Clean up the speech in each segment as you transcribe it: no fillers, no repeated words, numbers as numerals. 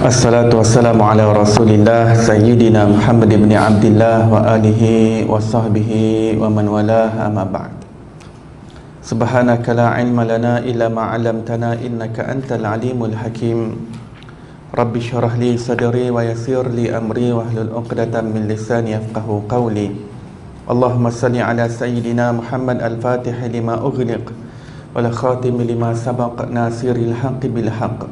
Assalatu wassalamu ala rasulillah Sayyidina Muhammad ibn Abdillah wa alihi wa sahbihi wa man walah, amma ba'd. Subhanaka la ilma lana illa ma 'allamtana innaka antal alimul hakim. Rabbi syrah li sadri wa yassir li amri wahlul 'uqdatam min lisani yafqahu qawli. Allahumma salli ala Sayyidina Muhammad al-Fatih lima ughliq wal khatim lima sabaq nasiril haqqi bil haqq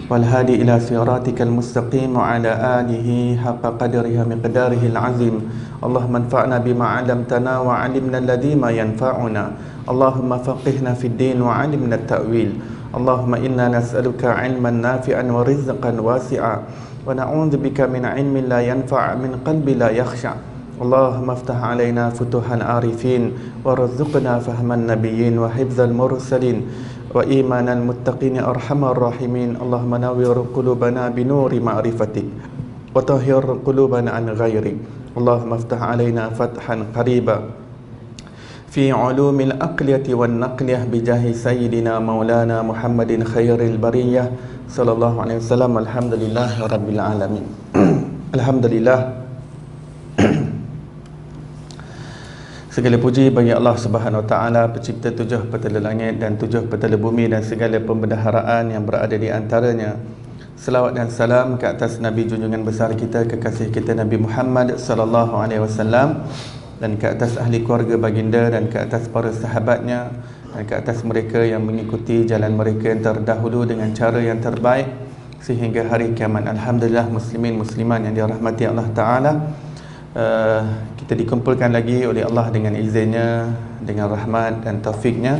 wal hadi ila siratikal mustaqim wa ala alihi haqqa qadrihi miqdarihi al-azim. Allahumma anfa'na bima 'allamtana wa 'allimna alladhi ma yanfa'una. Allahumma faqihna fid din wa 'allimna at-ta'wil. Allahumma inna nas'aluka 'ilman nafi'an wa rizqan wasi'a wa na'udzubika min 'ilmin la yanfa' min qalbi la yakhsha'. Allahumma aftah 'alaina futuhal arifin warzuqna fahman nabiyyin wa hifdzal mursalin wa imanal muttaqin ya arhamar rahimin. Allahumma nawwir qulubana binuri ma'rifatik wa tahhir qulubana an ghairi. Allahumma aftah 'alaina fathan qariba fi 'ulumil aqliyati wan naqliyah bijahi sayyidina maulana Muhammadin khairil bariyah sallallahu alaihi wasallam. Alhamdulillahi rabbil alamin. Alhamdulillah, segala puji bagi Allah Subhanahu Wa Taala, pencipta tujuh petala langit dan tujuh petala bumi dan segala pembendaharaan yang berada di antaranya. Selawat dan salam ke atas Nabi junjungan besar kita, kekasih kita Nabi Muhammad sallallahu alaihi wasallam, dan ke atas ahli keluarga baginda dan ke atas para sahabatnya dan ke atas mereka yang mengikuti jalan mereka yang terdahulu dengan cara yang terbaik sehingga hari kiamat. Alhamdulillah, muslimin musliman yang dirahmati Allah Taala. Kita dikumpulkan lagi oleh Allah dengan izinnya, dengan rahmat dan taufiknya.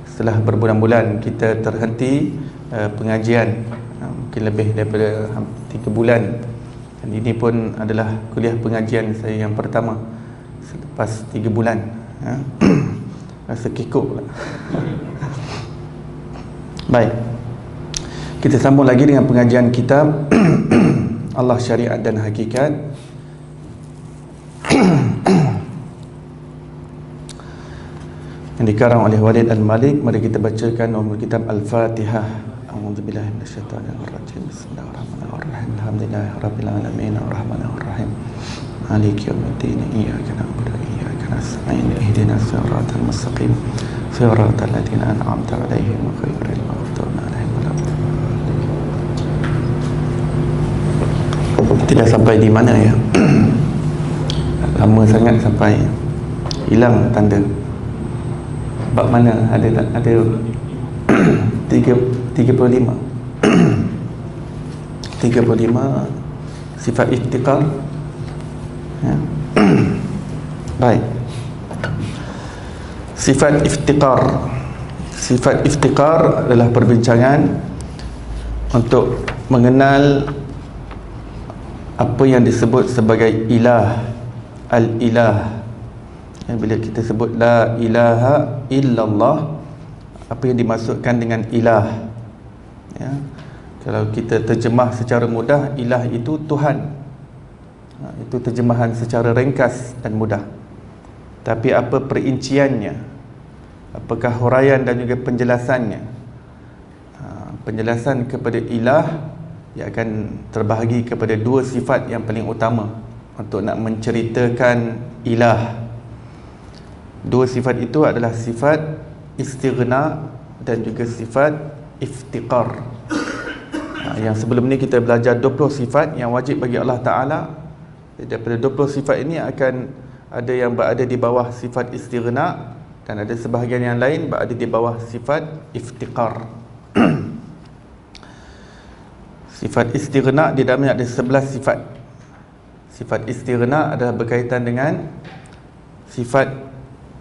Setelah berbulan-bulan kita terhenti pengajian, mungkin lebih daripada 3 bulan, dan ini pun adalah kuliah pengajian saya yang pertama selepas 3 bulan. Rasa kikuk pula. Baik, kita sambung lagi dengan pengajian kitab Allah Syariat dan Hakikat yang dikarang oleh Walid Al-Malik. Mari kita bacakan umul kitab Al-Fatihah. A'udzubillahi minasyaitonir rajim. Bismillahirrahmanirrahim. Alhamdulillahirabbil alamin arrahmanir rahim. Maliki yaumiddin. Iyyaka na'budu wa iyyaka nasta'in. Ihdinas siratal mustaqim. Siratal ladzina an'amta 'alaihim ghairil maghdubi 'alaihim waladdallin. Tidak sampai di mana ya? Lama sangat sampai hilang tanda. Bab mana ada 35 sifat iftiqar ya. Baik, sifat iftiqar adalah perbincangan untuk mengenal apa yang disebut sebagai ilah, al-ilah. Bila kita sebut la ilaha illallah, apa yang dimaksudkan dengan ilah ya? Kalau kita terjemah secara mudah, ilah itu Tuhan. Itu terjemahan secara ringkas dan mudah. Tapi apa perinciannya, apakah huraian dan juga penjelasannya? Penjelasan kepada ilah ia akan terbahagi kepada 2 sifat yang paling utama untuk nak menceritakan ilah. 2 sifat itu adalah sifat istighna dan juga sifat iftiqar. Yang sebelum ni kita belajar 20 sifat yang wajib bagi Allah Ta'ala. Daripada 20 sifat ini akan ada yang berada di bawah sifat istighna dan ada sebahagian yang lain berada di bawah sifat iftiqar. Sifat istighna di dalamnya ada 11 sifat. Sifat istighna adalah berkaitan dengan sifat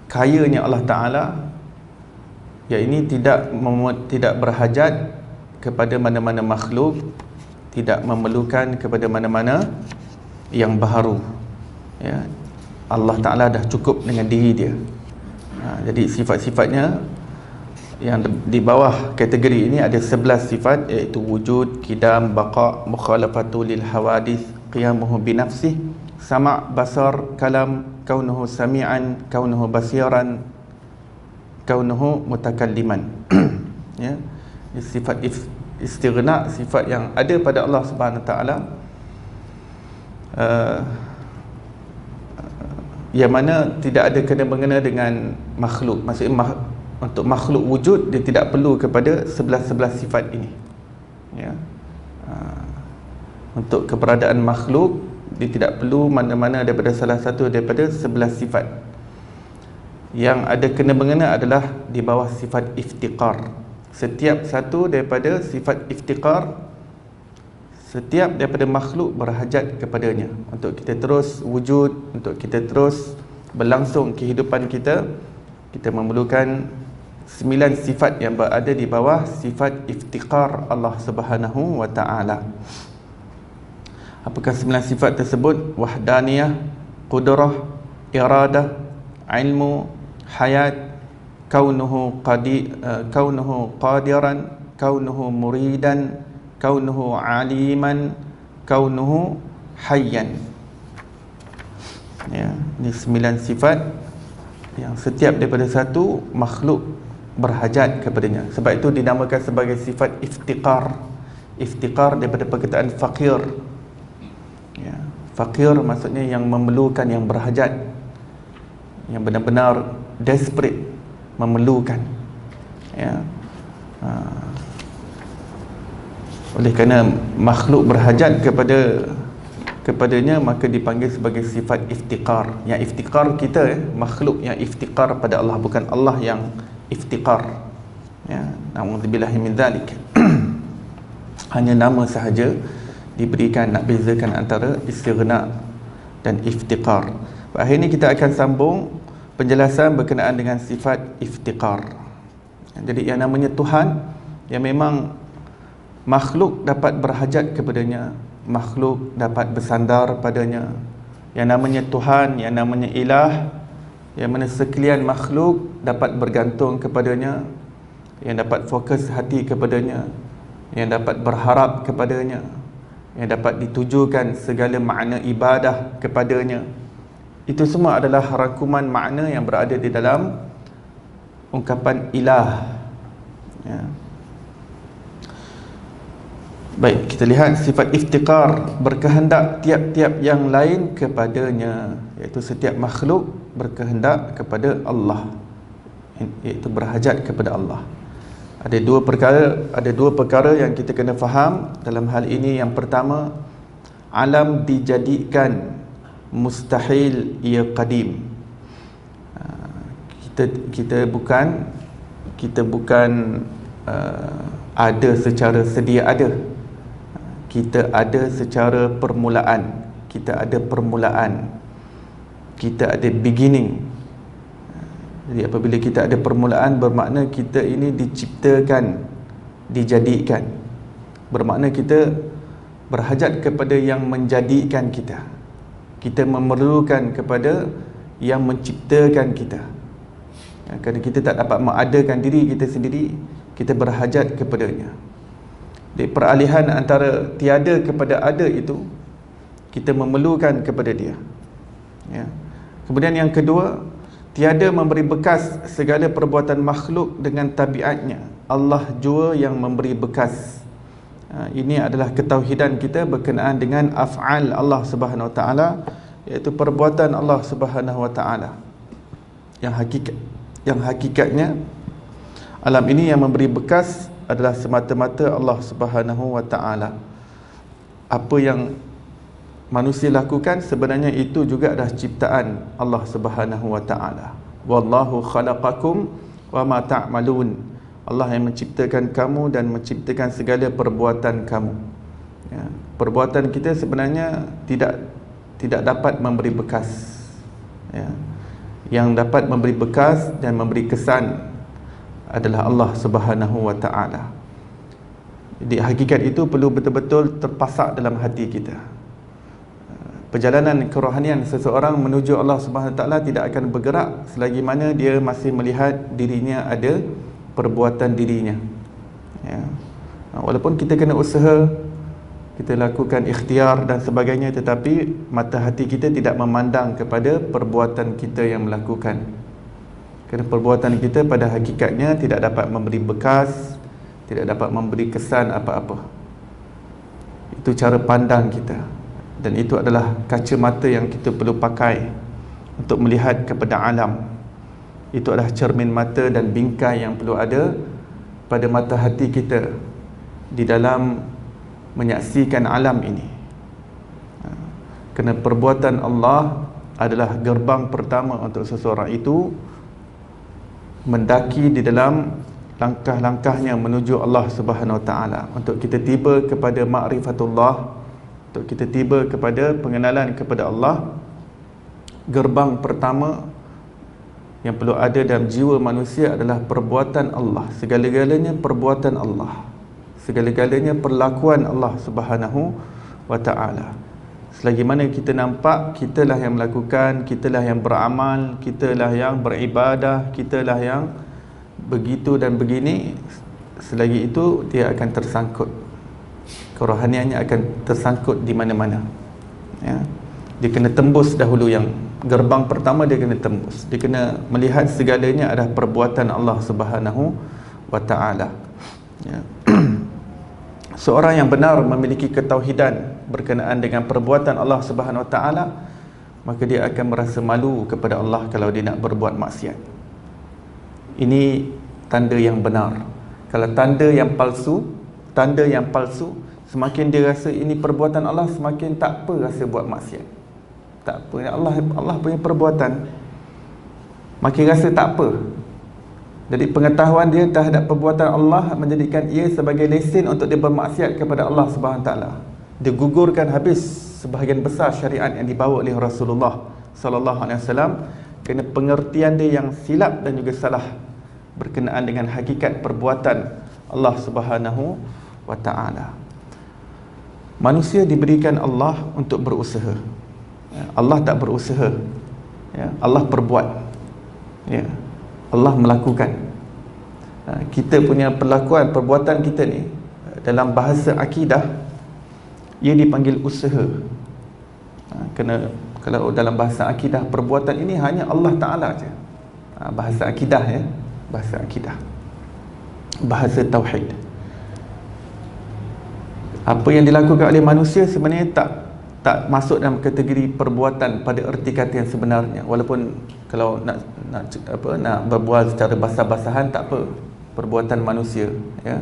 kayanya Allah Ta'ala, yang ini tidak berhajat kepada mana-mana makhluk, tidak memerlukan kepada mana-mana yang baharu ya. Allah Ta'ala dah cukup dengan diri dia. Jadi sifat-sifatnya yang di bawah kategori ini ada 11 sifat, iaitu wujud, qidam, baqa, mukhalafatu lil hawadith, qiyamuhu binafsih, sama', basar, kalam, kaunuhu sami'an, kaunuhu basiran, kaunuhu mutakalliman. Ya, sifat istighna, sifat yang ada pada Allah Subhanahu Wa Taala, yang mana tidak ada kena-mengena dengan makhluk. Maksudnya untuk makhluk wujud, dia tidak perlu kepada 11 sifat ini. Ya. Untuk keberadaan makhluk, dia tidak perlu mana-mana daripada salah satu daripada 11 sifat. Yang ada kena-mengena adalah di bawah sifat iftiqar. Setiap satu daripada sifat iftiqar, setiap daripada makhluk berhajat kepadanya untuk kita terus wujud, untuk kita terus berlangsung kehidupan kita. Kita memerlukan 9 sifat yang berada di bawah sifat iftiqar Allah Subhanahu Wa Taala. Apakah 9 sifat tersebut? Wahdaniyah, qudrah, iradah, ilmu, hayat, kaunuhu qadiran, kaunuhu muridan, kaunuhu aliman, kaunuhu hayyan. Ya, ini 9 sifat yang setiap daripada satu makhluk berhajat kepadanya. Sebab itu dinamakan sebagai sifat iftiqar. Iftiqar daripada perkataan faqir. Ya, faqir maksudnya yang memerlukan, yang berhajat, yang benar-benar desperate, memerlukan. Ya. Oleh kerana makhluk berhajat kepadanya, maka dipanggil sebagai sifat iftiqar. Yang iftiqar kita, makhluk yang iftiqar pada Allah, bukan Allah yang iftiqar. Ya, na'udzubillahi min dzalik. Hanya nama sahaja diberikan, nak bezakan antara istighna dan iftiqar. Akhirnya kita akan sambung penjelasan berkenaan dengan sifat iftiqar. Jadi yang namanya Tuhan, yang memang makhluk dapat berhajat kepadanya, makhluk dapat bersandar padanya. Yang namanya Tuhan, yang namanya Ilah, yang mana sekalian makhluk dapat bergantung kepadanya, yang dapat fokus hati kepadanya, yang dapat berharap kepadanya, yang dapat ditujukan segala makna ibadah kepadanya. Itu semua adalah rangkuman makna yang berada di dalam ungkapan ilah. Ya. Baik, kita lihat sifat iftiqar, berkehendak tiap-tiap yang lain kepadanya, iaitu setiap makhluk berkehendak kepada Allah, iaitu berhajat kepada Allah. Ada dua perkara yang kita kena faham dalam hal ini. Yang pertama, alam dijadikan mustahil ia qadim. Kita bukan ada secara sedia ada. Kita ada secara permulaan. Kita ada permulaan. Kita ada beginning. Jadi apabila kita ada permulaan, bermakna kita ini diciptakan, dijadikan. Bermakna kita berhajat kepada yang menjadikan kita. Kita memerlukan kepada yang menciptakan kita. Kerana kita tak dapat mengadakan diri kita sendiri, kita berhajat kepadanya. Di peralihan antara tiada kepada ada itu, kita memerlukan kepada dia. Ya. Kemudian yang kedua, tiada memberi bekas segala perbuatan makhluk dengan tabiatnya. Allah jua yang memberi bekas. Ini adalah ketauhidan kita berkenaan dengan af'al Allah Subhanahu Wa Taala, iaitu perbuatan Allah Subhanahu Wa Taala. Yang hakikatnya alam ini yang memberi bekas adalah semata-mata Allah Subhanahu Wa Taala. Apa yang manusia lakukan sebenarnya itu juga adalah ciptaan Allah Subhanahu Wa Taala. Wallahu khalaqakum wa ma ta'malun. Allah yang menciptakan kamu dan menciptakan segala perbuatan kamu. Ya, perbuatan kita sebenarnya tidak dapat memberi bekas. Ya. Yang dapat memberi bekas dan memberi kesan adalah Allah Subhanahu Wa Taala. Jadi hakikat itu perlu betul-betul terpasak dalam hati kita. Perjalanan kerohanian seseorang menuju Allah Subhanahu Wa Taala tidak akan bergerak selagi mana dia masih melihat dirinya ada perbuatan dirinya. Ya. Walaupun kita kena usaha, kita lakukan ikhtiar dan sebagainya, tetapi mata hati kita tidak memandang kepada perbuatan kita yang melakukan. Kerana perbuatan kita pada hakikatnya tidak dapat memberi bekas, tidak dapat memberi kesan apa-apa. Itu cara pandang kita, dan itu adalah kacamata yang kita perlu pakai untuk melihat kepada alam. Itu adalah cermin mata dan bingkai yang perlu ada pada mata hati kita di dalam menyaksikan alam ini. Kerana perbuatan Allah adalah gerbang pertama untuk seseorang itu mendaki di dalam langkah-langkahnya menuju Allah Subhanahu Wa Taala, untuk kita tiba kepada ma'rifatullah, untuk kita tiba kepada pengenalan kepada Allah. Gerbang pertama yang perlu ada dalam jiwa manusia adalah perbuatan Allah. Segala-galanya perbuatan Allah, segala-galanya perlakuan Allah Subhanahu Wa Taala. Selagi mana kita nampak kitalah yang melakukan, kitalah yang beramal, kitalah yang beribadah, kitalah yang begitu dan begini, selagi itu dia akan tersangkut, kerohaniannya akan tersangkut di mana-mana, ya. Dia kena tembus dahulu, yang gerbang pertama dia kena tembus. Dia kena melihat segalanya adalah perbuatan Allah Subhanahu Wa Taala, ya. Seorang yang benar memiliki ketauhidan berkenaan dengan perbuatan Allah Subhanahu Wa Taala, maka dia akan merasa malu kepada Allah kalau dia nak berbuat maksiat. Ini tanda yang benar. Kalau tanda yang palsu, semakin dia rasa ini perbuatan Allah, semakin tak apa rasa buat maksiat. Tak apa, Allah punya perbuatan, makin rasa tak apa. Jadi pengetahuan dia terhadap perbuatan Allah menjadikan ia sebagai lesen untuk dia bermaksiat kepada Allah Subhanahu Wa Taala. Dia gugurkan habis sebahagian besar syariat yang dibawa oleh Rasulullah sallallahu alaihi wasallam kerana pengertian dia yang silap dan juga salah berkenaan dengan hakikat perbuatan Allah Subhanahu Wa Taala. Manusia diberikan Allah untuk berusaha. Allah tak berusaha, ya. Allah perbuat, ya. Allah melakukan. Kita punya perlakuan, perbuatan kita ni dalam bahasa akidah ia dipanggil usaha. Kena, kalau dalam bahasa akidah, perbuatan ini hanya Allah Ta'ala je. Bahasa akidah, ya. Bahasa akidah, bahasa tauhid. Apa yang dilakukan oleh manusia sebenarnya tak masuk dalam kategori perbuatan pada erti kata yang sebenarnya. Walaupun kalau nak berbual secara basah-basahan, tak apa, perbuatan manusia, ya,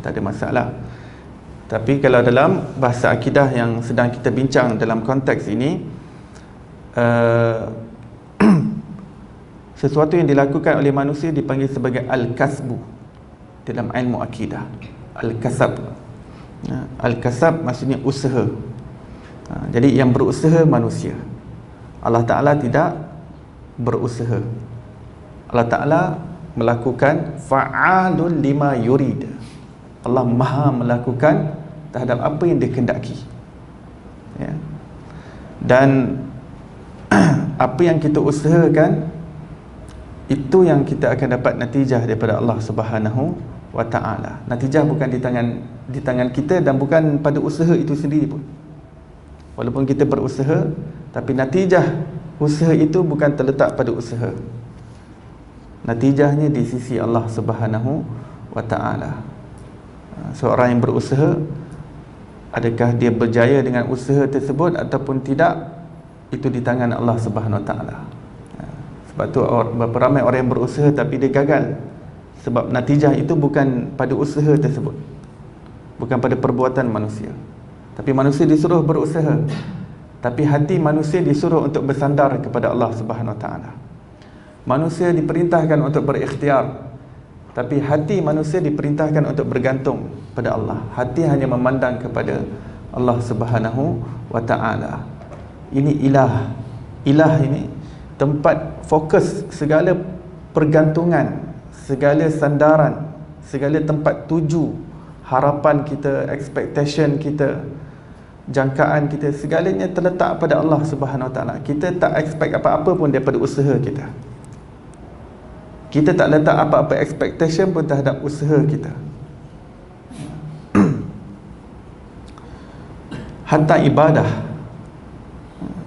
tak ada masalah. Tapi kalau dalam bahasa akidah yang sedang kita bincang dalam konteks ini, sesuatu yang dilakukan oleh manusia dipanggil sebagai al-kasbu dalam ilmu akidah. Al-kasab, al-kasab maksudnya usaha. Jadi yang berusaha manusia. Allah Ta'ala tidak berusaha. Allah Ta'ala melakukan fa'alun lima yurid. Allah maha melakukan terhadap apa yang dia kehendaki, ya. Dan apa yang kita usahakan, itu yang kita akan dapat natijah daripada Allah Subhanahu Wa Ta'ala. Natijah bukan di tangan kita dan bukan pada usaha itu sendiri pun. Walaupun kita berusaha, tapi natijah usaha itu bukan terletak pada usaha. Natijahnya di sisi Allah Subhanahu Wa Ta'ala. Seorang yang berusaha, adakah dia berjaya dengan usaha tersebut ataupun tidak, itu di tangan Allah Subhanahu Wa Ta'ala. Sebab tu berapa ramai orang yang berusaha tapi dia gagal, sebab natijah itu bukan pada usaha tersebut, bukan pada perbuatan manusia. Tapi manusia disuruh berusaha, tapi hati manusia disuruh untuk bersandar kepada Allah Subhanahu Wa Ta'ala. Manusia diperintahkan untuk berikhtiar, tapi hati manusia diperintahkan untuk bergantung pada Allah. Hati hanya memandang kepada Allah Subhanahu Wa Ta'ala. Ini ilah. Ilah ini tempat fokus segala pergantungan, segala sandaran, segala tempat tuju, harapan kita, expectation kita, jangkaan kita, segalanya terletak pada Allah Subhanahu Wa Ta'ala. Kita tak expect apa-apa pun daripada usaha kita. Kita tak letak apa-apa expectation pun terhadap usaha kita. Hatta ibadah.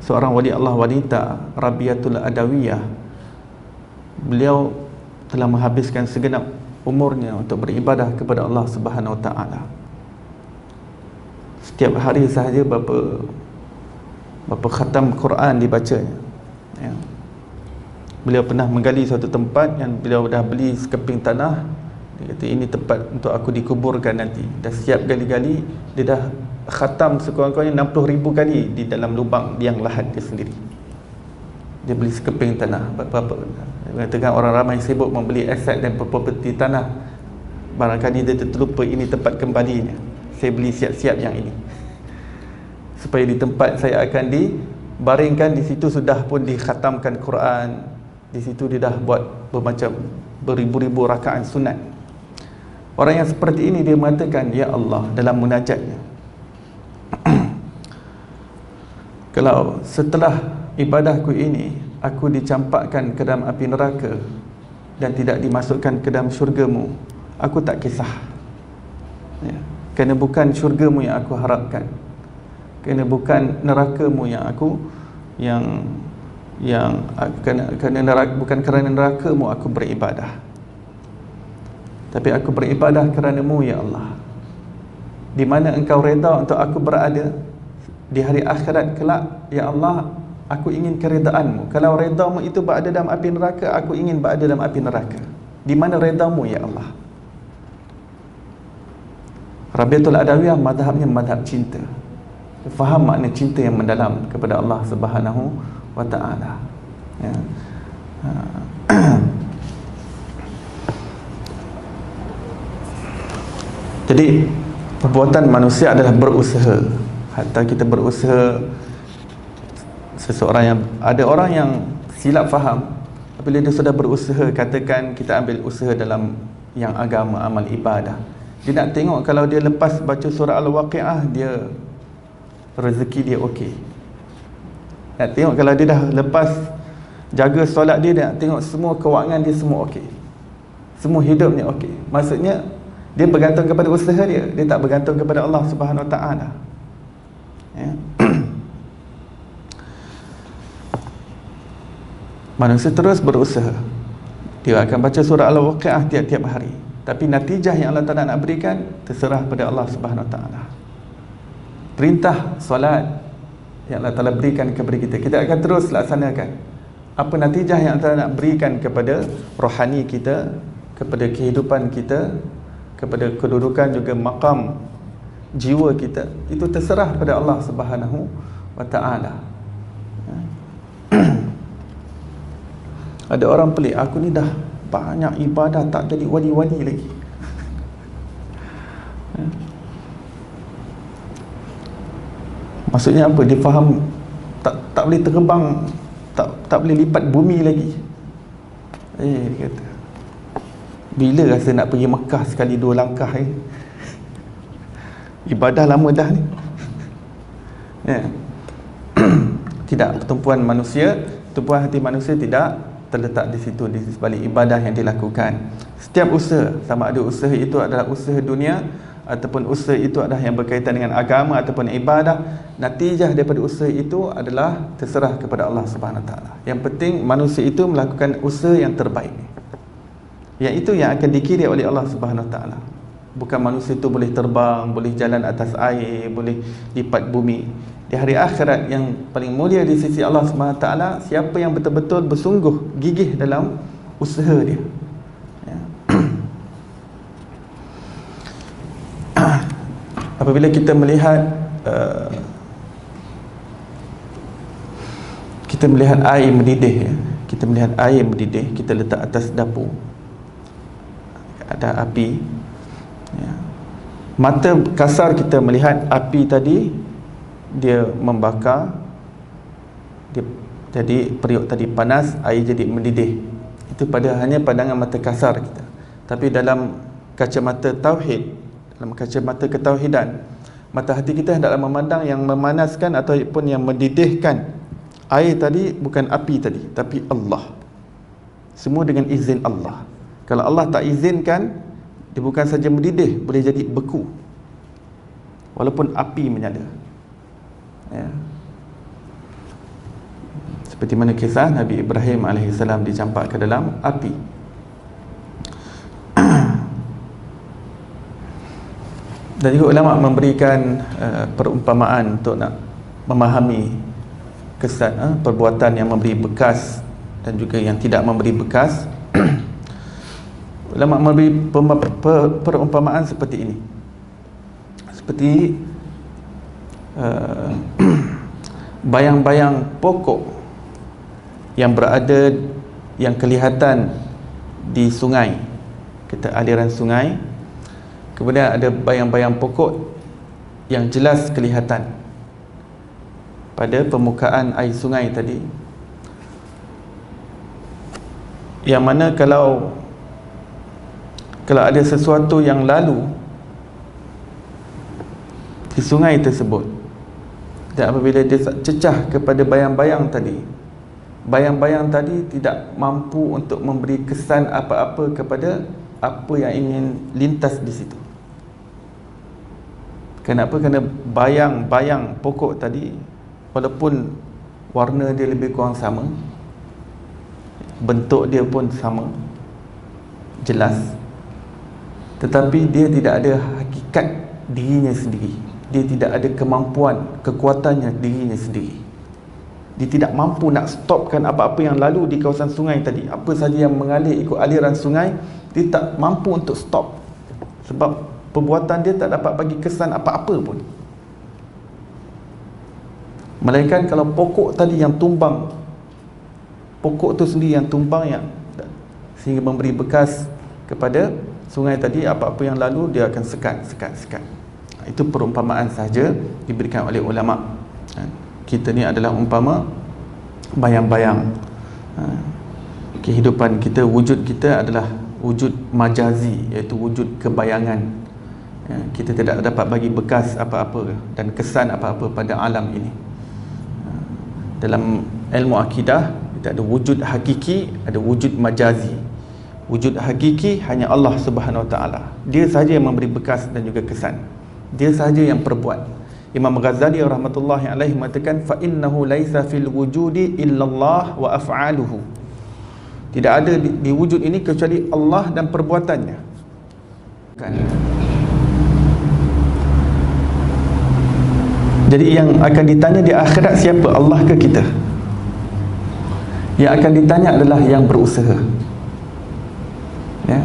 Seorang wali Allah wanita, Rabiatul Adawiyah, beliau telah menghabiskan segenap umurnya untuk beribadah kepada Allah Subhanahu Wa Taala. Setiap hari sahaja berapa khatam Quran dibacanya, ya. Beliau pernah menggali suatu tempat yang beliau dah beli sekeping tanah. Dia kata ini tempat untuk aku dikuburkan nanti. Dah siap gali-gali, dia dah khatam sekurang-kurangnya 60,000 kali di dalam lubang liang lahat dia sendiri. Dia beli sekeping tanah. Berapa? Mengatakan orang ramai sibuk membeli aset dan properti tanah, barangkali dia terlupa ini tempat kembalinya. Saya beli siap-siap yang ini, supaya di tempat saya akan dibaringkan, di situ sudah pun dikhatamkan Quran. Di situ dia dah buat beribu-ribu rakaat sunat. Orang yang seperti ini dia mengatakan, ya Allah, dalam munajatnya, kalau setelah ibadahku ini aku dicampakkan ke dalam api neraka dan tidak dimasukkan ke dalam syurgamu, aku tak kisah, ya. Kerana bukan syurgamu yang aku harapkan, kerana bukan nerakamu yang aku bukan kerana nerakamu aku beribadah, tapi aku beribadah kerana-Mu ya Allah. Di mana Engkau reda untuk aku berada di hari akhirat kelak, ya Allah, aku ingin keredaan-Mu. Kalau reda-Mu itu berada dalam api neraka, aku ingin berada dalam api neraka. Di mana reda-Mu ya Allah? Rabi'atul Adawiyah mazhabnya mazhab cinta. Dia faham makna cinta yang mendalam kepada Allah Subhanahu Wa Ta'ala, ya. Jadi perbuatan manusia adalah berusaha. Hatta kita berusaha, seseorang yang, ada orang yang silap faham, apabila dia sudah berusaha, katakan kita ambil usaha dalam yang agama, amal ibadah, dia nak tengok kalau dia lepas baca surah Al-Waqi'ah, dia rezeki dia okey. Nak tengok kalau dia dah lepas jaga solat dia nak tengok semua kewangan dia semua okey, semua hidupnya okey. Maksudnya dia bergantung kepada usaha dia tak bergantung kepada Allah Subhanahu Wa Ta'ala, ya. Manusia terus berusaha, dia akan baca surah Al-Waqi'ah tiap-tiap hari, tapi natijah yang Allah Ta'ala nak berikan terserah pada Allah Subhanahu Wa Ta'ala. Perintah solat yang Allah Ta'ala berikan kepada kita, kita akan terus laksanakan. Apa natijah yang Allah Ta'ala nak berikan kepada rohani kita, kepada kehidupan kita, kepada kedudukan juga maqam jiwa kita, itu terserah pada Allah Subhanahu Wa Ta'ala. Ada orang pelik, aku ni dah banyak ibadah tak jadi wali-wali lagi. Maksudnya apa? Dia faham tak boleh terbang, tak boleh lipat bumi lagi. Dia kata, bila rasa nak pergi Mekah sekali 2 langkah ibadah lama dah ni, ya. Tidak, pertumpuan hati manusia tidak terletak di situ, di sebalik ibadah yang dilakukan. Setiap usaha, sama ada usaha itu adalah usaha dunia ataupun usaha itu adalah yang berkaitan dengan agama ataupun ibadah, natijah daripada usaha itu adalah terserah kepada Allah Subhanahu Wa Ta'ala. Yang penting manusia itu melakukan usaha yang terbaik, yang itu yang akan dikira oleh Allah Subhanahu Wa Ta'ala. Bukan manusia itu boleh terbang, boleh jalan atas air, boleh lipat bumi. Di hari akhirat yang paling mulia di sisi Allah Subhanahu Wa Ta'ala, siapa yang betul-betul bersungguh gigih dalam usaha dia, ya. Apabila kita melihat air mendidih, ya. Kita melihat air mendidih, kita letak atas dapur, ada api, ya. Mata kasar kita melihat api tadi, dia membakar, dia jadi periuk tadi panas, air jadi mendidih. Itu hanya pandangan mata kasar kita. Tapi dalam kacamata tauhid, dalam kacamata ketauhidan, mata hati kita hendaklah memandang yang memanaskan ataupun yang mendidihkan air tadi bukan api tadi, tapi Allah. Semua dengan izin Allah. Kalau Allah tak izinkan, dia bukan saja mendidih, boleh jadi beku walaupun api menyala, ya. Seperti mana kisah Nabi Ibrahim AS dicampak ke dalam api. Dan juga ulama memberikan perumpamaan untuk nak memahami kesan perbuatan yang memberi bekas dan juga yang tidak memberi bekas. Ulama memberi perumpamaan seperti ini. Seperti bayang-bayang pokok yang berada, yang kelihatan di sungai, kita aliran sungai, kemudian ada bayang-bayang pokok yang jelas kelihatan pada permukaan air sungai tadi, yang mana kalau ada sesuatu yang lalu di sungai tersebut, dan apabila dia cecah kepada bayang-bayang tadi, bayang-bayang tadi tidak mampu untuk memberi kesan apa-apa kepada apa yang ingin lintas di situ. Kenapa? Kerana bayang-bayang pokok tadi, walaupun warna dia lebih kurang sama, bentuk dia pun sama, jelas, tetapi dia tidak ada hakikat dirinya sendiri. Dia tidak ada kemampuan, kekuatannya dirinya sendiri. Dia tidak mampu nak stopkan apa-apa yang lalu di kawasan sungai tadi. Apa saja yang mengalir ikut aliran sungai, dia tak mampu untuk stop, sebab perbuatan dia tak dapat bagi kesan apa-apa pun. Melainkan kalau pokok tadi yang tumbang, pokok tu sendiri yang tumbang, yang sehingga memberi bekas kepada sungai tadi, apa-apa yang lalu dia akan sekat. Itu perumpamaan sahaja diberikan oleh ulama. Kita ni adalah umpama bayang-bayang. Kehidupan kita, wujud kita adalah wujud majazi, iaitu wujud kebayangan. Kita tidak dapat bagi bekas apa-apa dan kesan apa-apa pada alam ini. Dalam ilmu akidah, kita ada wujud hakiki, ada wujud majazi. Wujud hakiki hanya Allah Subhanahu Wa Taala. Dia sahaja yang memberi bekas dan juga kesan. Dia sahaja yang perbuat. Imam Ghazali rahmatullahi alaihi mengatakan, fa innahu laisa fil wujudi illallah wa af'aluhu. Tidak ada di wujud ini kecuali Allah dan perbuatannya. Kan? Jadi yang akan ditanya di akhirat siapa? Allah ke kita? Yang akan ditanya adalah yang berusaha. Ya?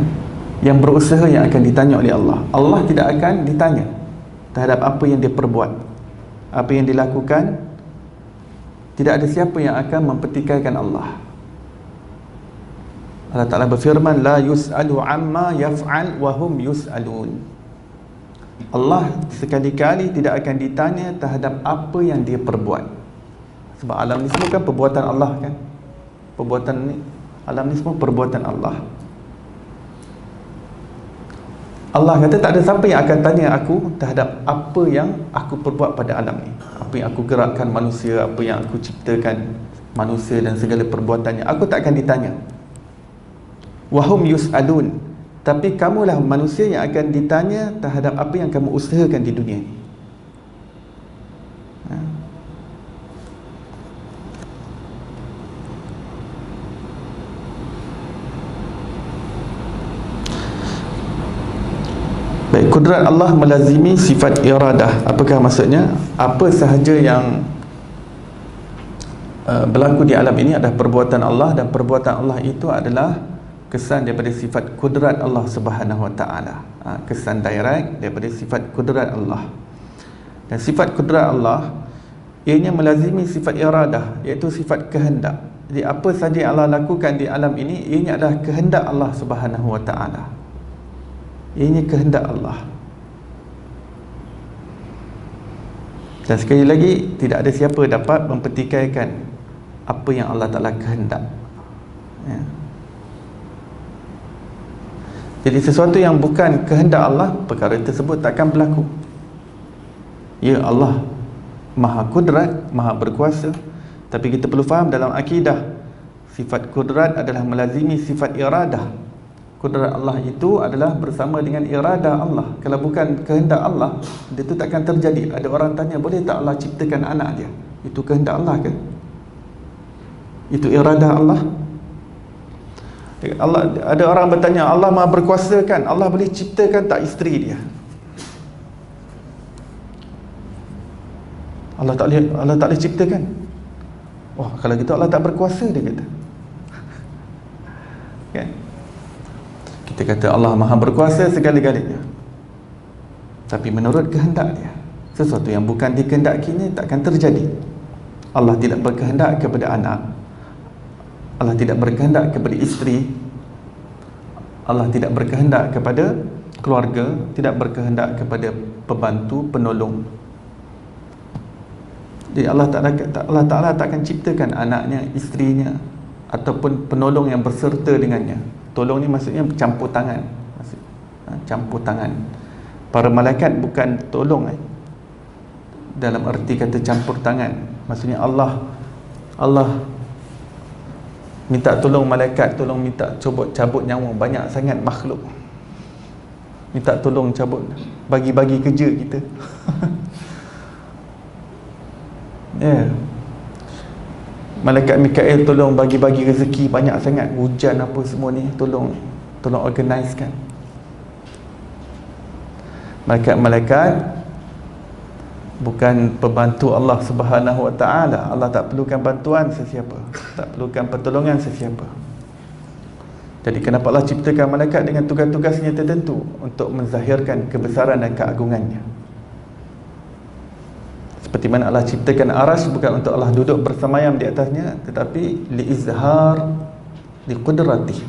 Yang berusaha yang akan ditanya oleh Allah. Allah tidak akan ditanya terhadap apa yang dia perbuat, apa yang dilakukan. Tidak ada siapa yang akan mempertikaikan Allah. Allah Ta'ala berfirman, la yus'alu amma yaf'al wa hum yus'alun. Allah sekali-kali tidak akan ditanya terhadap apa yang dia perbuat. Sebab alam ni semua kan perbuatan Allah kan. Perbuatan ni, alam ni semua perbuatan Allah. Allah kata tak ada siapa yang akan tanya aku terhadap apa yang aku perbuat pada alam ni. Apa yang aku gerakkan manusia, apa yang aku ciptakan manusia dan segala perbuatannya. Aku tak akan ditanya. Wahum yus'alun. Tapi kamulah manusia yang akan ditanya terhadap apa yang kamu usahakan di dunia ni. Baik, kudrat Allah melazimi sifat iradah. Apakah maksudnya? Apa sahaja yang berlaku di alam ini adalah perbuatan Allah, dan perbuatan Allah itu adalah kesan daripada sifat kudrat Allah Subhanahu Wa Taala. Kesan direct daripada sifat kudrat Allah. Dan sifat kudrat Allah ianya melazimi sifat iradah, iaitu sifat kehendak. Jadi apa sahaja yang Allah lakukan di alam ini, ianya adalah kehendak Allah Subhanahu Wa Taala. Ini kehendak Allah. Dan sekali lagi, tidak ada siapa dapat mempertikaikan apa yang Allah Ta'ala kehendak. Ya. Jadi sesuatu yang bukan kehendak Allah, perkara tersebut takkan berlaku. Ya, Allah Maha Kudrat, Maha Berkuasa. Tapi kita perlu faham dalam akidah, sifat kudrat adalah melazimi sifat iradah. Kudrat Allah itu adalah bersama dengan iradah Allah. Kalau bukan kehendak Allah, dia itu takkan terjadi. Ada orang tanya, boleh tak Allah ciptakan anak dia? Itu kehendak Allah ke? Itu iradah Allah. Allah, ada orang bertanya, Allah Maha berkuasa kan? Allah boleh ciptakan tak isteri dia? Allah tak boleh ciptakan. Wah, kalau gitu Allah tak berkuasa, dia kata. Kan? Kita kata Allah Maha berkuasa segala-galanya, tapi menurut kehendak dia. Sesuatu yang bukan dikehendakinya takkan terjadi. Allah tidak berkehendak kepada anak, Allah tidak berkehendak kepada isteri, Allah tidak berkehendak kepada keluarga, tidak berkehendak kepada pembantu, penolong. Jadi Allah Ta'ala takkan ciptakan anaknya, isterinya, ataupun penolong yang berserta dengannya. Tolong ni maksudnya campur tangan. Campur tangan. Para malaikat bukan tolong dalam erti kata campur tangan. Maksudnya Allah minta tolong malaikat, tolong minta cabut nyawa banyak sangat makhluk. Minta tolong cabut, bagi-bagi kerja kita. Ya. Malaikat Mikail tolong bagi-bagi rezeki banyak sangat, hujan apa semua ni, tolong organisekan. Malaikat bukan pembantu Allah Subhanahu Wa Taala. Allah tak perlukan bantuan sesiapa, tak perlukan pertolongan sesiapa. Jadi kenapa Allah ciptakan malaikat dengan tugas-tugasnya tertentu untuk menzahirkan kebesaran dan keagungannya. Seperti mana Allah ciptakan arash bukan untuk Allah duduk bersemayam di atasnya, tetapi liizhar liqudratih,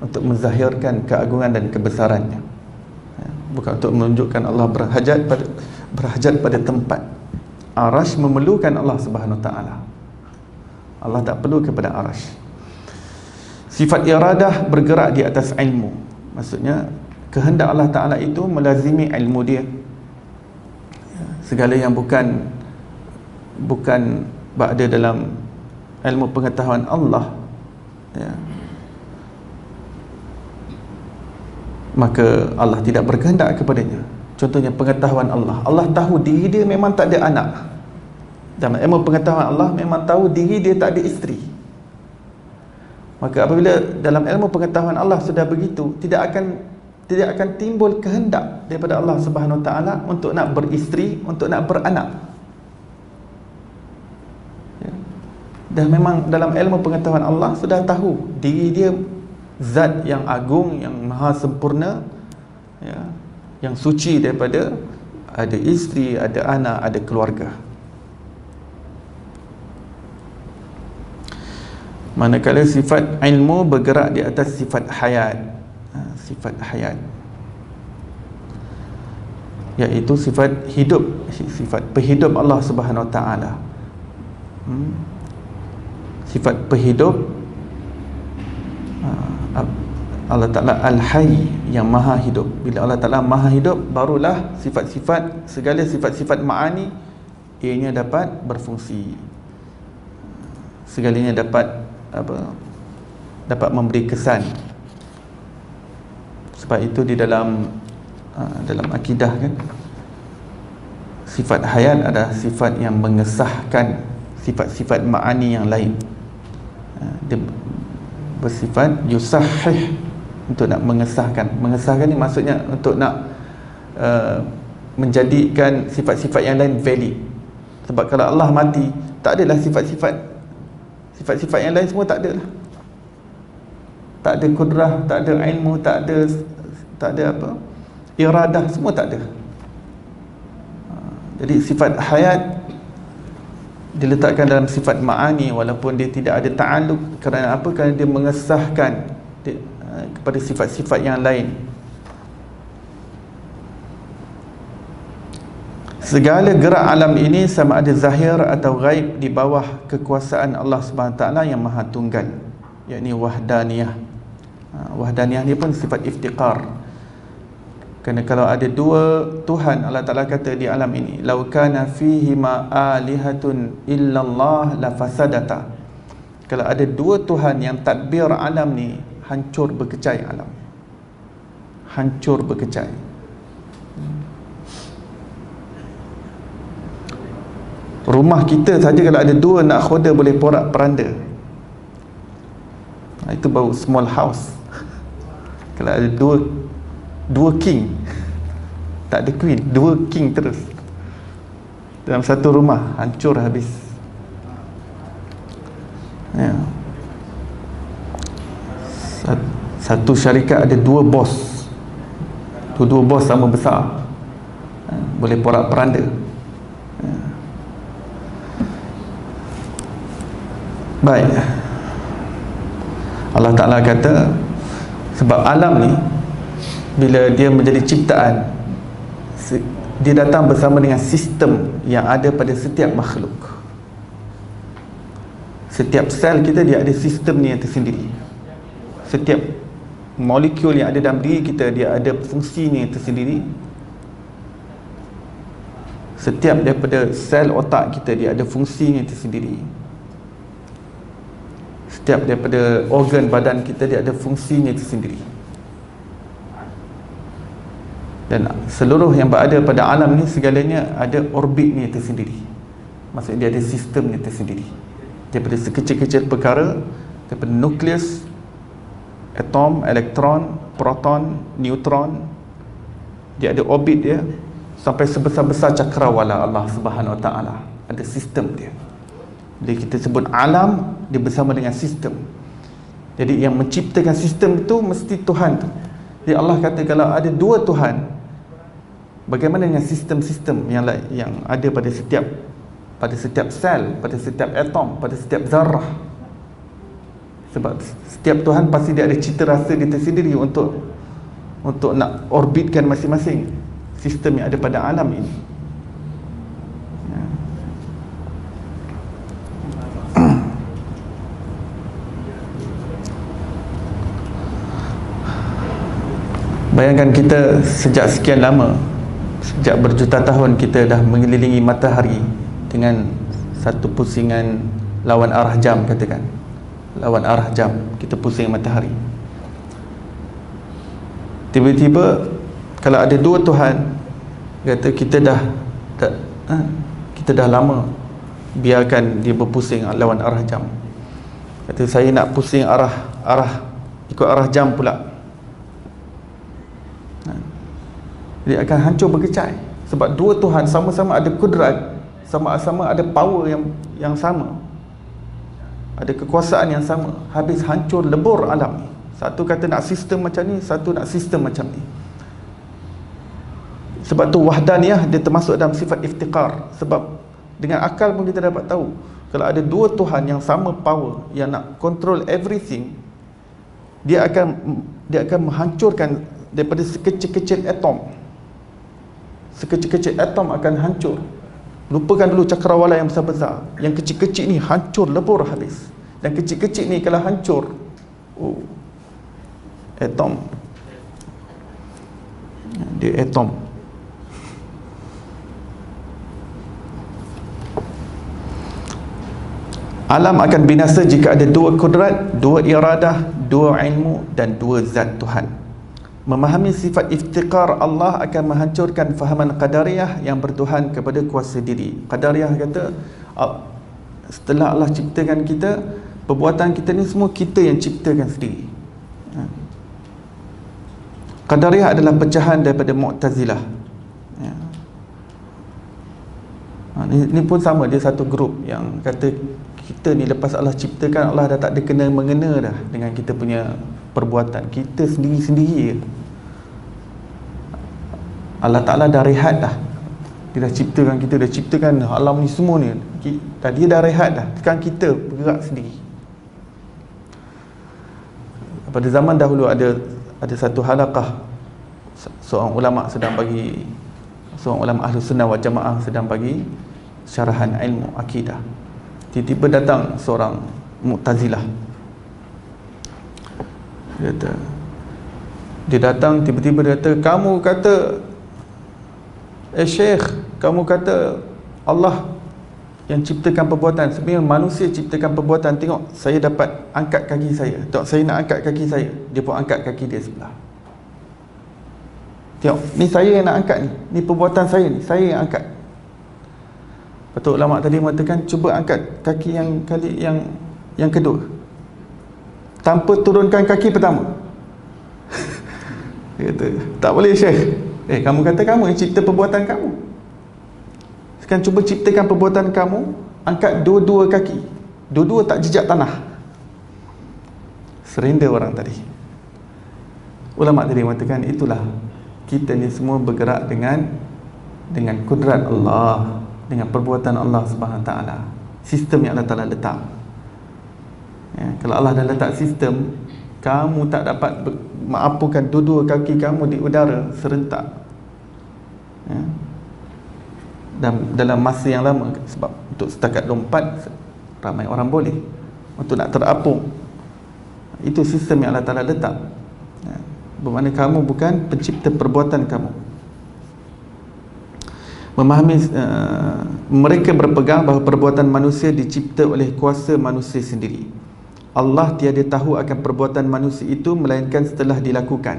untuk menzahirkan keagungan dan kebesarannya. Bukan untuk menunjukkan Allah berhajat pada tempat. Arash memerlukan Allah Subhanahu Wa Taala. Allah tak perlu kepada arash. Sifat iradah bergerak di atas ilmu. Maksudnya kehendak Allah Ta'ala itu melazimi ilmu dia. Segala yang bukan berada dalam ilmu pengetahuan Allah, ya, maka Allah tidak berkehendak kepadanya. Contohnya pengetahuan Allah. Allah tahu diri dia memang tak ada anak. Dalam ilmu pengetahuan Allah memang tahu diri dia tak ada isteri. Maka apabila dalam ilmu pengetahuan Allah sudah begitu, tidak akan timbul kehendak daripada Allah Subhanahu Wa Taala untuk nak beristeri, untuk nak beranak. Ya. Dan memang dalam ilmu pengetahuan Allah sudah tahu diri dia zat yang agung, yang maha sempurna, ya, yang suci daripada ada isteri, ada anak, ada keluarga. Manakala sifat ilmu bergerak di atas sifat hayat, sifat hayat, iaitu sifat hidup, sifat penghidup Allah Subhanahu Wa Taala. Sifat penghidup Allah Ta'ala Al-Hayy, yang maha hidup. Bila Allah Ta'ala maha hidup, barulah sifat-sifat, segala sifat-sifat ma'ani ianya dapat berfungsi, segalanya dapat memberi kesan. Sebab itu di dalam akidah kan, sifat hayat adalah sifat yang mengesahkan sifat-sifat ma'ani yang lain. Dia bersifat yusahih, untuk nak mengesahkan. Mengesahkan ni maksudnya untuk nak menjadikan sifat-sifat yang lain valid. Sebab kalau Allah mati, tak adalah sifat-sifat yang lain semua tak ada lah. Tak ada kudrah, tak ada ilmu, tak ada apa, iradah, semua tak ada. Jadi sifat hayat diletakkan dalam sifat ma'ani, walaupun dia tidak ada ta'alluq. Kerana apa? Kerana dia mengesahkan kepada sifat-sifat yang lain. Segala gerak alam ini sama ada zahir atau ghaib di bawah kekuasaan Allah Subhanahu Taala yang maha tunggal, yakni wahdaniyah. Wahdaniyah ni pun sifat iftiqar. Kerana kalau ada dua Tuhan, Allah Ta'ala kata di alam ini, lau kana fihi ma alihatun illallah la fasadata. Kalau ada dua Tuhan yang tadbir alam ni, hancur berkecai alam, hancur berkecai. Rumah kita saja kalau ada dua nakhoda boleh porak peranda. Itu baru small house. Kalau ada dua king, tak ada queen, dua king terus dalam satu rumah, hancur habis. Ya. Satu syarikat ada dua bos, dua bos sama besar, boleh porak peranda. Ya. Baik, Allah Ta'ala kata, sebab alam ni bila dia menjadi ciptaan, dia datang bersama dengan sistem yang ada pada setiap makhluk. Setiap sel kita dia ada sistem ni yang tersendiri. Setiap molekul yang ada dalam diri kita dia ada fungsinya yang tersendiri. Setiap daripada sel otak kita dia ada fungsinya yang tersendiri. Setiap daripada organ badan kita dia ada fungsinya tersendiri. Dan seluruh yang berada pada alam ni segalanya ada orbitnya tersendiri. Maksudnya dia ada sistemnya tersendiri. Daripada sekecil-kecil perkara, daripada nukleus, atom, elektron, proton, neutron, dia ada orbit dia, sampai sebesar-besar cakrawala Allah Subhanahu Wa Taala. Ada sistem dia. Bila kita sebut alam, dia bersama dengan sistem. Jadi yang menciptakan sistem itu mesti Tuhan tu. Jadi Allah kata kalau ada dua Tuhan, bagaimana dengan sistem-sistem yang ada pada setiap sel, pada setiap atom, pada setiap zarah? Sebab setiap Tuhan pasti dia ada cita rasa dia tersendiri untuk nak orbitkan masing-masing sistem yang ada pada alam ini. Bayangkan kita sejak sekian lama, sejak berjuta tahun kita dah mengelilingi matahari dengan satu pusingan lawan arah jam, katakan lawan arah jam, kita pusing matahari. Tiba-tiba kalau ada dua Tuhan, kata kita dah lama biarkan dia berpusing lawan arah jam. Kata saya nak pusing ikut arah jam pula, dia akan hancur berkecai. Sebab dua Tuhan sama-sama ada kudrat, sama-sama ada power yang sama, ada kekuasaan yang sama. Habis hancur lebur alam ni. Satu kata nak sistem macam ni, satu nak sistem macam ni. Sebab tu wahdaniyah dia termasuk dalam sifat iftiqar. Sebab dengan akal pun kita dapat tahu, kalau ada dua Tuhan yang sama power, yang nak control everything, dia akan menghancurkan daripada sekecil-kecil atom. Sekecil-kecil atom akan hancur. Lupakan dulu cakrawala yang besar-besar. Yang kecil-kecil ni hancur lebur habis. Dan kecil-kecil ni kalau hancur, atom, dia atom. Alam akan binasa jika ada dua kudrat, dua iradah, dua ilmu dan dua zat Tuhan. Memahami sifat iftiqar Allah akan menghancurkan fahaman qadariyah yang bertuhan kepada kuasa diri. Qadariyah kata setelah Allah ciptakan kita, perbuatan kita ni semua kita yang ciptakan sendiri. Qadariyah adalah pecahan daripada Mu'tazilah. Ini pun sama, dia satu grup yang kata kita ni lepas Allah ciptakan, Allah dah tak ada kena-mengena dah dengan kita punya perbuatan. Kita sendiri-sendiri. Allah Ta'ala dah rehat dah. Dia dah ciptakan kita, dah ciptakan alam ni semua ni. Dia dah rehat dah. Sekarang kita bergerak sendiri. Pada zaman dahulu ada satu halaqah, seorang ulama Ahlus Sunnah wal Jamaah sedang bagi syarahan ilmu akidah. Tiba-tiba datang seorang Mu'tazilah. Dia datang tiba-tiba dia kata, kamu kata Syekh, kamu kata Allah yang ciptakan perbuatan. Sebenarnya manusia ciptakan perbuatan. Tengok, saya dapat angkat kaki saya. Tengok, saya nak angkat kaki saya, dia pun angkat kaki dia sebelah. Tengok, ni saya yang nak angkat ni. Ni perbuatan saya ni, saya yang angkat. Betul, ulama tadi mengatakan cuba angkat kaki yang kedua. tanpa turunkan kaki pertama. Dia kata, tak boleh Syekh. Kamu kata kamu yang cipta perbuatan kamu. Sekarang cuba ciptakan perbuatan kamu, angkat dua-dua kaki, dua-dua tak jejak tanah. Surrender orang tadi. Ulama tadi mengatakan, itulah kita ni semua bergerak dengan kudrat Allah, dengan perbuatan Allah Subhanahu Wa Taala. Sistem yang Allah Taala letak. Ya, kalau Allah dah letak sistem, kamu tak dapat mengapukan dua-dua kaki kamu di udara serentak. Ya. Dan dalam masa yang lama, sebab untuk setakat lompat ramai orang boleh, untuk nak terapung, itu sistem yang Allah Ta'ala letak. Ya. Bermakna kamu bukan pencipta perbuatan kamu. Memahami mereka berpegang bahawa perbuatan manusia dicipta oleh kuasa manusia sendiri. Allah tiada tahu akan perbuatan manusia itu melainkan setelah dilakukan.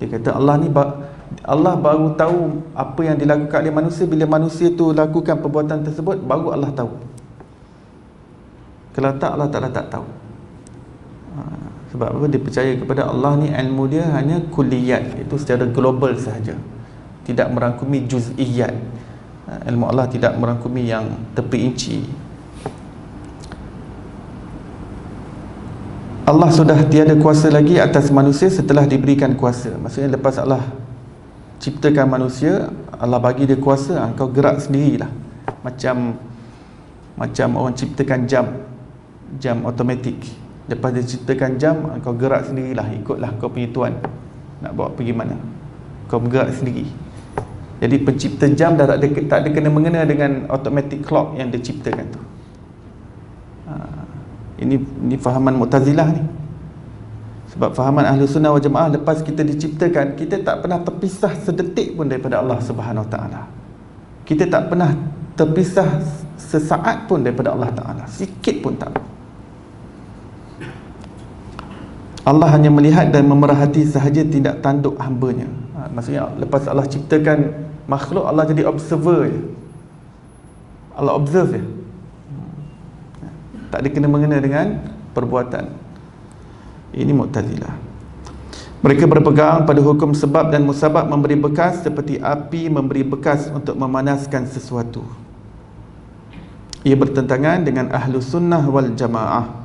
Dia kata Allah baru tahu apa yang dilakukan oleh manusia bila manusia itu lakukan perbuatan tersebut, baru Allah tahu. Kalau tak, Allah Ta'ala tak tahu. Sebab apa? Dia percaya kepada Allah ni, ilmu dia hanya kulliyat, itu secara global sahaja, tidak merangkumi juz'iyat. Ilmu Allah tidak merangkumi yang terperinci. Allah sudah tiada kuasa lagi atas manusia setelah diberikan kuasa. Maksudnya lepas Allah ciptakan manusia, Allah bagi dia kuasa, kau gerak sendirilah. Macam orang ciptakan jam automatik. Lepas dia ciptakan jam, kau gerak sendirilah, ikutlah kau punya tuan nak bawa pergi mana, kau bergerak sendiri. Jadi pencipta jam dah tak ada kena-mengena dengan automatic clock yang dia ciptakan tu. Ini fahaman Mu'tazilah ni. Sebab fahaman Ahlu Sunnah wal Jamaah, lepas kita diciptakan, kita tak pernah terpisah sedetik pun daripada Allah Subhanahu Wa Taala. Kita tak pernah terpisah sesaat pun daripada Allah Ta'ala, sikit pun tak. Allah hanya melihat dan memerhati sahaja tindak tanduk hambanya. Maksudnya lepas Allah ciptakan makhluk, Allah jadi observer je. Allah observe je, tak ada kena-mengena dengan perbuatan. Ini Mu'tazilah. Mereka berpegang pada hukum sebab dan musabab memberi bekas seperti api memberi bekas untuk memanaskan sesuatu. Ia bertentangan dengan Ahlu Sunnah wal Jamaah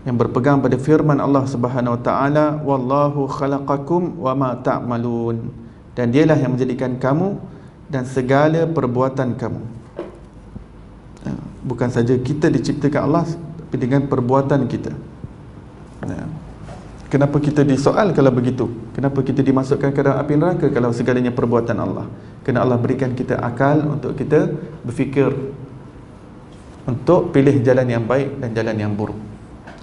yang berpegang pada firman Allah Subhanahu Wa Taala, wallahu khalaqakum wa ma ta'malun, dan dialah yang menjadikan kamu dan segala perbuatan kamu. Bukan saja kita diciptakan Allah, tapi dengan perbuatan kita. Kenapa kita disoal kalau begitu? Kenapa kita dimasukkan ke dalam api neraka kalau segalanya perbuatan Allah? Kerana Allah berikan kita akal untuk kita berfikir, untuk pilih jalan yang baik dan jalan yang buruk.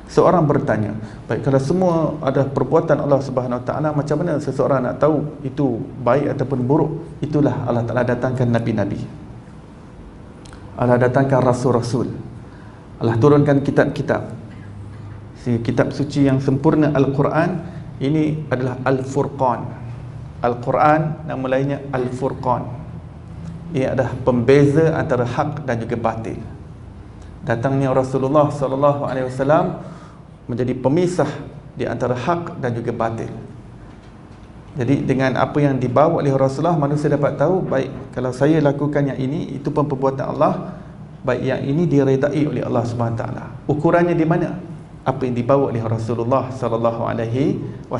Seorang bertanya, baik, kalau semua ada perbuatan Allah Subhanahu Wa Taala, macam mana seseorang nak tahu itu baik ataupun buruk? Itulah Allah Taala datangkan nabi-nabi, Allah datangkan rasul-rasul, Allah turunkan kitab-kitab. Sehingga kitab suci yang sempurna Al-Quran ini adalah Al-Furqan. Al-Quran nama lainnya Al-Furqan. Ia adalah pembeza antara hak dan juga batil. Datangnya Rasulullah SAW menjadi pemisah di antara hak dan juga batil. Jadi dengan apa yang dibawa oleh Rasulullah, manusia dapat tahu, baik, kalau saya lakukan yang ini, itu pun perbuatan Allah, baik yang ini diredai oleh Allah Subhanahu Wa Taala. Ukurannya di mana? Apa yang dibawa oleh Rasulullah SAW.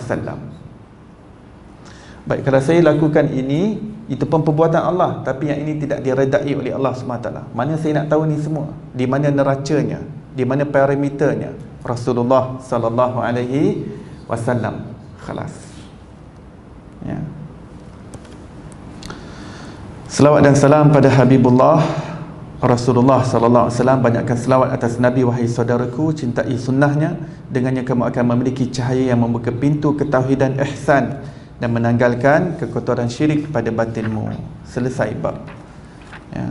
Baik, kalau saya lakukan ini, itu pun perbuatan Allah, tapi yang ini tidak diredai oleh Allah SWT. Mana saya nak tahu ni semua? Di mana neracanya? Di mana parameternya? Rasulullah SAW. Khalas. Ya. Selawat dan salam pada Habibullah Rasulullah sallallahu alaihi wasallam. Banyakkan selawat atas Nabi, wahai saudaraku, cintai sunnahnya, dengannya kamu akan memiliki cahaya yang membuka pintu ketauhidan ihsan dan menanggalkan kekotoran syirik pada batinmu. Selesai bab. Ya.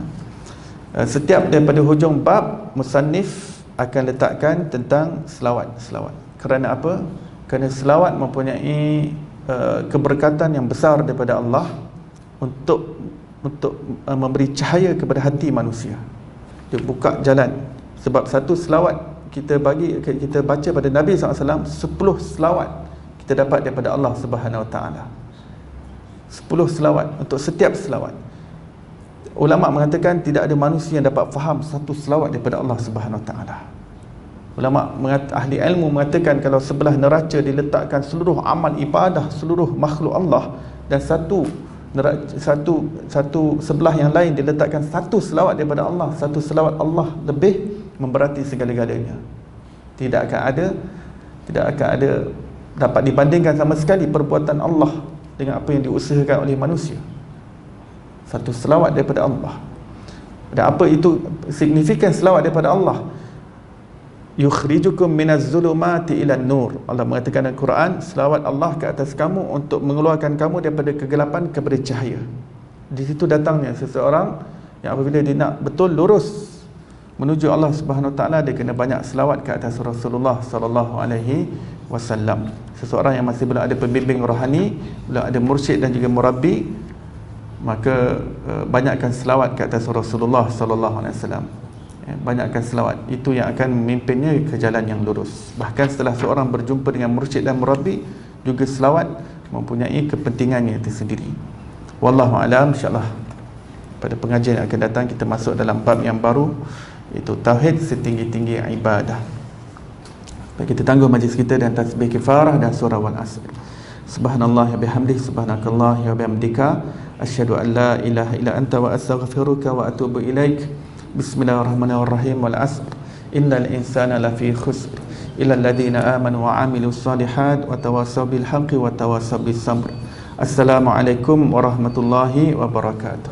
Setiap daripada hujung bab, musannif akan letakkan tentang selawat. Kerana apa? Kerana selawat mempunyai keberkatan yang besar daripada Allah untuk memberi cahaya kepada hati manusia. Dia buka jalan. Sebab satu selawat kita baca pada Nabi SAW 10 selawat kita dapat daripada Allah Subhanahu Wa Taala. 10 selawat untuk setiap selawat. Ulama mengatakan tidak ada manusia yang dapat faham satu selawat daripada Allah Subhanahu Wa Taala. Ahli ilmu mengatakan kalau sebelah neraca diletakkan seluruh amal ibadah seluruh makhluk Allah, dan satu sebelah yang lain diletakkan satu selawat daripada Allah, satu selawat Allah lebih memberati segala-galanya. Tidak akan ada dapat dibandingkan sama sekali perbuatan Allah dengan apa yang diusahakan oleh manusia. Satu selawat daripada Allah. Dan apa itu signifikan selawat daripada Allah? Yukhrijukum minaz zulumati ilan nur. Allah mengatakan dalam Quran, selawat Allah ke atas kamu untuk mengeluarkan kamu daripada kegelapan kepada cahaya. Di situ datangnya seseorang yang apabila dia nak betul lurus menuju Allah Subhanahu Wa Taala, dia kena banyak selawat ke atas Rasulullah sallallahu alaihi wasallam. Seseorang yang masih belum ada pembimbing rohani, belum ada mursyid dan juga murabbi, maka banyakkan selawat ke atas Rasulullah sallallahu alaihi wasallam. Banyakkan selawat, itu yang akan memimpinnya ke jalan yang lurus. Bahkan setelah seorang berjumpa dengan mursyid dan murabbi, juga selawat mempunyai kepentingannya tersendiri. Wallahu alam. InsyaAllah pada pengajian yang akan datang kita masuk dalam bab yang baru, iaitu tauhid setinggi-tinggi ibadah. Baik, kita tangguh majlis kita dan tasbih kifarah dan surah wal asr. Subhanallah wa bihamdihi, subhanakallah wa bihamdika, asyhadu an la ilaha illa anta wa astaghfiruka wa atubu ilaik. Bismillahirrahmanirrahim. Wal asr innal insana lafi khusr illa alladhina amanu wa amilus solihat wa tawasaw bil haqqi wa tawasaw bis sabr. Assalamualaikum warahmatullahi wabarakatuh.